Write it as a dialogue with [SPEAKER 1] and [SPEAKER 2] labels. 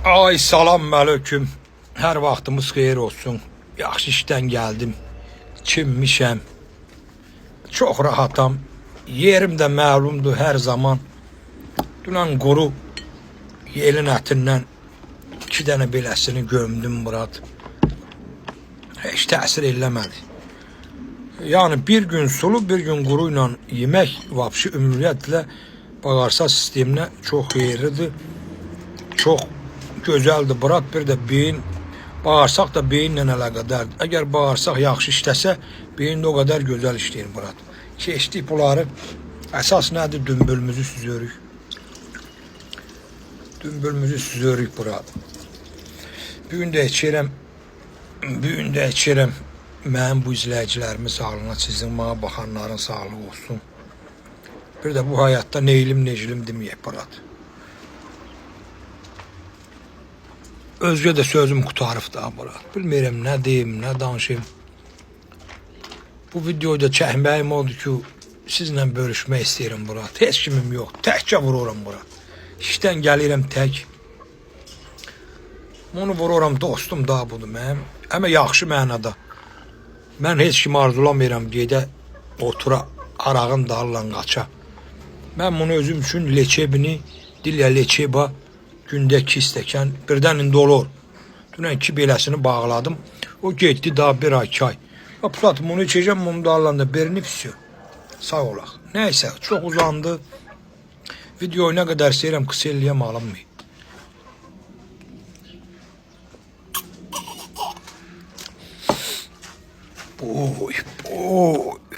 [SPEAKER 1] Ay salam aleyküm. Her vaxtımız xeyir olsun. Yaxşı işdən gəldim. Çimmişəm. Çox rahatam. Yerim də məlumdur hər zaman. Dünən quru yelin ətindən 2 dənə beləsini gömdüm Murad. Heç təsir eləmədi. Yani bir gün sulu bir gün quru ilə yemək vapşı ümumiyyətlə bağırsaq sisteminə çox xeyirlidir. Çox gözəldir Murad. Bir də beyin, bağırsaq da beyinlə əlaqədardır. Əgər bağırsaq yaxşı işləsə, beyin də o qədər gözəl işləyir Murad. Keçdik bunları. Əsas nədir? Dümbülümüzü süzürük. Dümbülümüzü süzürük Murad. Bugün də içirəm. Mənim bu izləyicilərimin sağlığına, sizin bana baxanların sağlığı olsun. Bir də bu həyatda neylim necilim deməyək Murad. Özgə də sözüm qutarıb da Murad. Bilmirəm nə deyim, nə danışayım. Bu videoyu da çəkməyim oldu ki, sizlə bölüşmək istəyirəm Murad. Heç kimim yox, təkcə vururam Murad. İşdən gəlirəm tək. Onu vururam, dostum da budur mənim. Amma yaxşı mənada. Mən heç kimi arzulamıram gedə otura arağın dallan qaça. Mən bunu özüm üçün leçebini, dilya leçeba gündə 2 stəkan birdən indi olur. Dünən 2 beləsini bağladım. O getdi daha 1 ay 2 ay. Aplat bunu içeceğim, bunu darlanda birini pisiyor. Sağ olaq. Neyse çok uzandı. Videoyu ne kadar seyirəm, kısa eləyəm alınmayın.